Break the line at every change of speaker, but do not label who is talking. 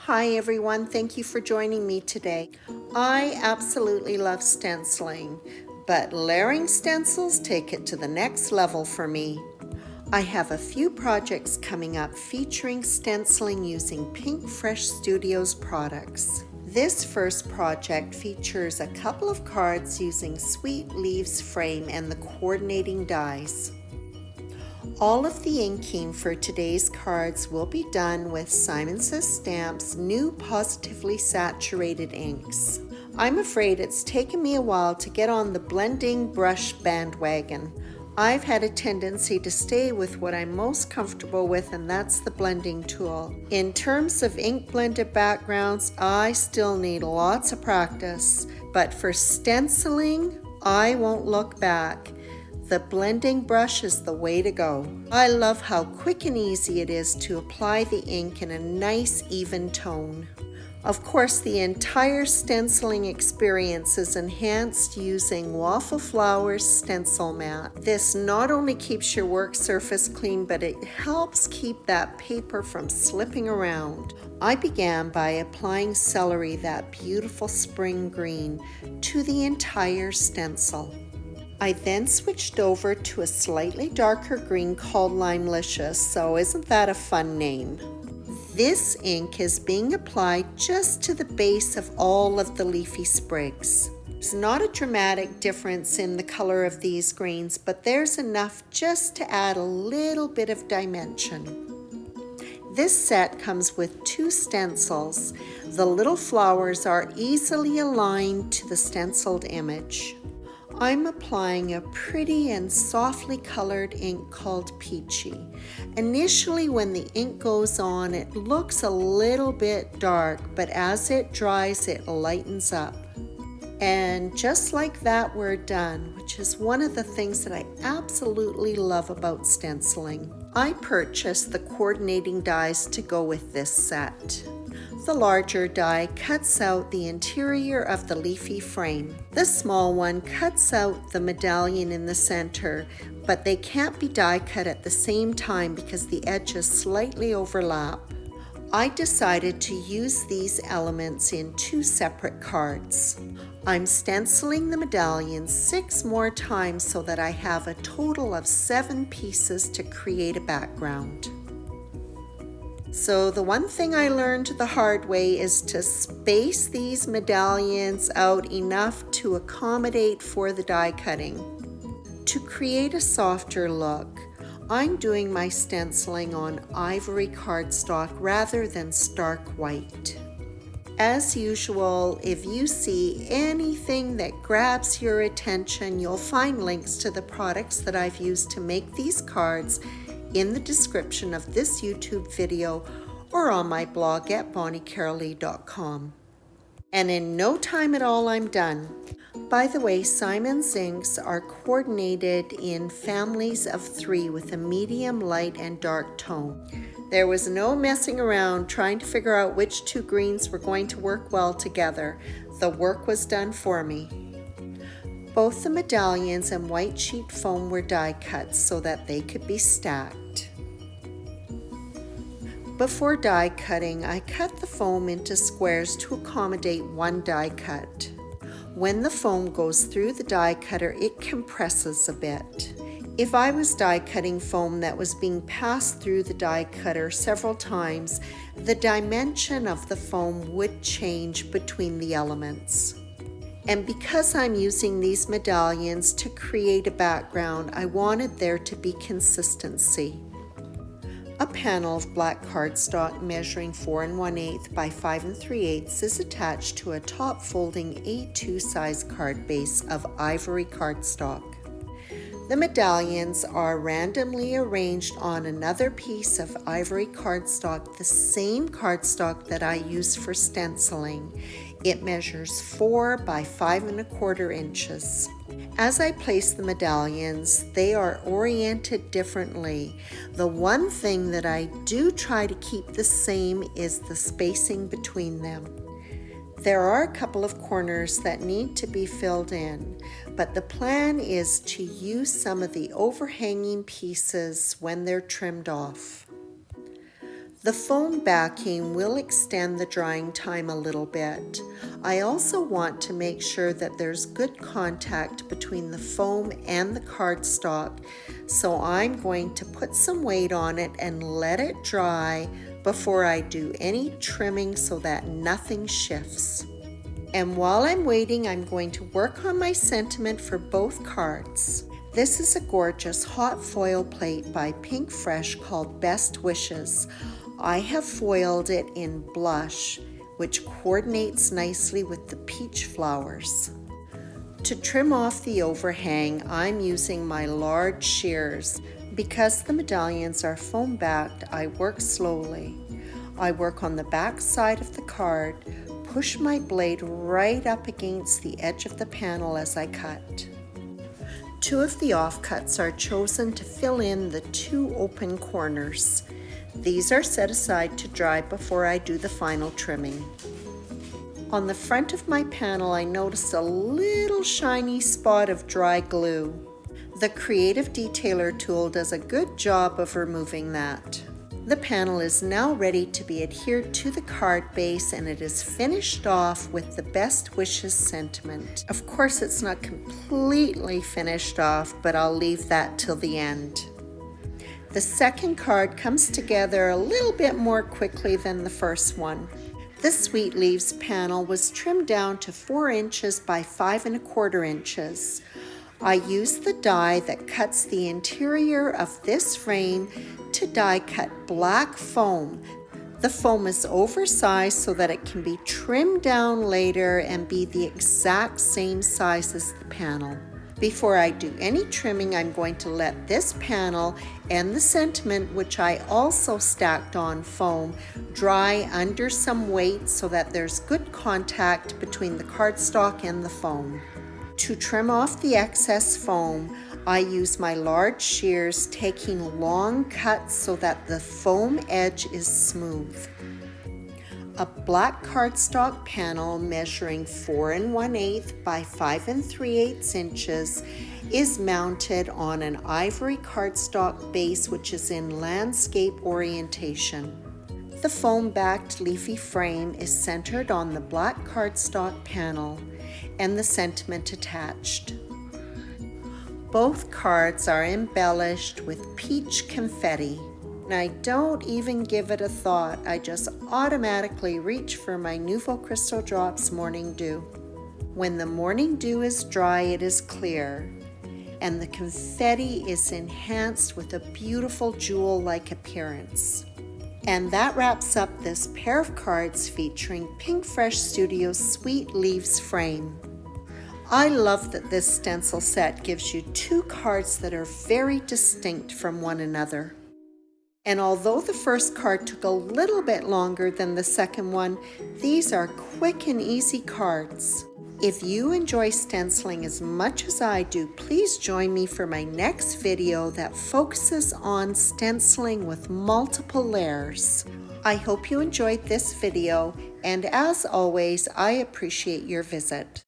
Hi everyone, thank you for joining me today. I absolutely love stenciling, but layering stencils take it to the next level for me. I have a few projects coming up featuring stenciling using Pinkfresh Studios products. This first project features a couple of cards using Sweet Leaves frame and the coordinating dies. All of the inking for today's cards will be done with Simon Says Stamp's new positively saturated inks. I'm afraid it's taken me a while to get on the blending brush bandwagon. I've had a tendency to stay with what I'm most comfortable with, and that's the blending tool. In terms of ink blended backgrounds, I still need lots of practice, but for stenciling, I won't look back. The blending brush is the way to go. I love how quick and easy it is to apply the ink in a nice even tone. Of course, the entire stenciling experience is enhanced using Waffle Flower's stencil mat. This not only keeps your work surface clean, but it helps keep that paper from slipping around. I began by applying celery, that beautiful spring green, to the entire stencil. I then switched over to a slightly darker green called Limelicious, so isn't that a fun name? This ink is being applied just to the base of all of the leafy sprigs. There's not a dramatic difference in the color of these greens, but there's enough just to add a little bit of dimension. This set comes with 2 stencils. The little flowers are easily aligned to the stenciled image. I'm applying a pretty and softly colored ink called Peachy. Initially, when the ink goes on, it looks a little bit dark, but as it dries, it lightens up. And just like that, we're done, which is one of the things that I absolutely love about stenciling. I purchased the coordinating dies to go with this set. The larger die cuts out the interior of the leafy frame. The small one cuts out the medallion in the center, but they can't be die cut at the same time because the edges slightly overlap. I decided to use these elements in 2 separate cards. I'm stenciling the medallion 6 more times so that I have a total of 7 pieces to create a background. So the one thing I learned the hard way is to space these medallions out enough to accommodate for the die cutting. To create a softer look, I'm doing my stenciling on ivory cardstock rather than stark white. As usual, if you see anything that grabs your attention, you'll find links to the products that I've used to make these cards in the description of this YouTube video or on my blog at bonniecarolee.com. And in no time at all, I'm done. By the way, Simon's inks are coordinated in families of 3 with a medium, light, and dark tone. There was no messing around trying to figure out which 2 greens were going to work well together. The work was done for me. Both the medallions and white sheet foam were die cut so that they could be stacked. Before die cutting, I cut the foam into squares to accommodate 1 die cut. When the foam goes through the die cutter, it compresses a bit. If I was die cutting foam that was being passed through the die cutter several times, the dimension of the foam would change between the elements. And because I'm using these medallions to create a background, I wanted there to be consistency. A panel of black cardstock measuring 4 1/8 by 5 3/8 is attached to a top folding A2 size card base of ivory cardstock. The medallions are randomly arranged on another piece of ivory cardstock, the same cardstock that I use for stenciling. It measures 4 by 5 1/4 inches. As I place the medallions, they are oriented differently. The one thing that I do try to keep the same is the spacing between them. There are a couple of corners that need to be filled in, but the plan is to use some of the overhanging pieces when they're trimmed off. The foam backing will extend the drying time a little bit. I also want to make sure that there's good contact between the foam and the cardstock, so I'm going to put some weight on it and let it dry before I do any trimming so that nothing shifts. And while I'm waiting, I'm going to work on my sentiment for both cards. This is a gorgeous hot foil plate by Pinkfresh called Best Wishes. I have foiled it in blush, which coordinates nicely with the peach flowers. To trim off the overhang, I'm using my large shears. Because the medallions are foam backed, I work slowly. I work on the back side of the card, push my blade right up against the edge of the panel as I cut. 2 of the offcuts are chosen to fill in the 2 open corners. These are set aside to dry before I do the final trimming. On the front of my panel, I noticed a little shiny spot of dry glue. The Creative Detailer tool does a good job of removing that. The panel is now ready to be adhered to the card base, and it is finished off with the Best Wishes sentiment. Of course, it's not completely finished off, but I'll leave that till the end. The second card comes together a little bit more quickly than the first one. The Sweet Leaves panel was trimmed down to 4 inches by 5 1/4 inches. I used the die that cuts the interior of this frame to die cut black foam. The foam is oversized so that it can be trimmed down later and be the exact same size as the panel. Before I do any trimming, I'm going to let this panel and the sentiment, which I also stacked on foam, dry under some weight so that there's good contact between the cardstock and the foam. To trim off the excess foam, I use my large shears, taking long cuts so that the foam edge is smooth. A black cardstock panel measuring 4 1/8 by 5 3/8 inches is mounted on an ivory cardstock base which is in landscape orientation. The foam-backed leafy frame is centered on the black cardstock panel and the sentiment attached. Both cards are embellished with peach confetti. And I don't even give it a thought. I just automatically reach for my Nouveau Crystal Drops Morning Dew. When the Morning Dew is dry, it is clear, and the confetti is enhanced with a beautiful jewel-like appearance. And that wraps up this pair of cards featuring Pinkfresh Studios Sweet Leaves frame. I love that this stencil set gives you 2 cards that are very distinct from one another. And although the first card took a little bit longer than the second one, these are quick and easy cards. If you enjoy stenciling as much as I do, please join me for my next video that focuses on stenciling with multiple layers. I hope you enjoyed this video, and as always, I appreciate your visit.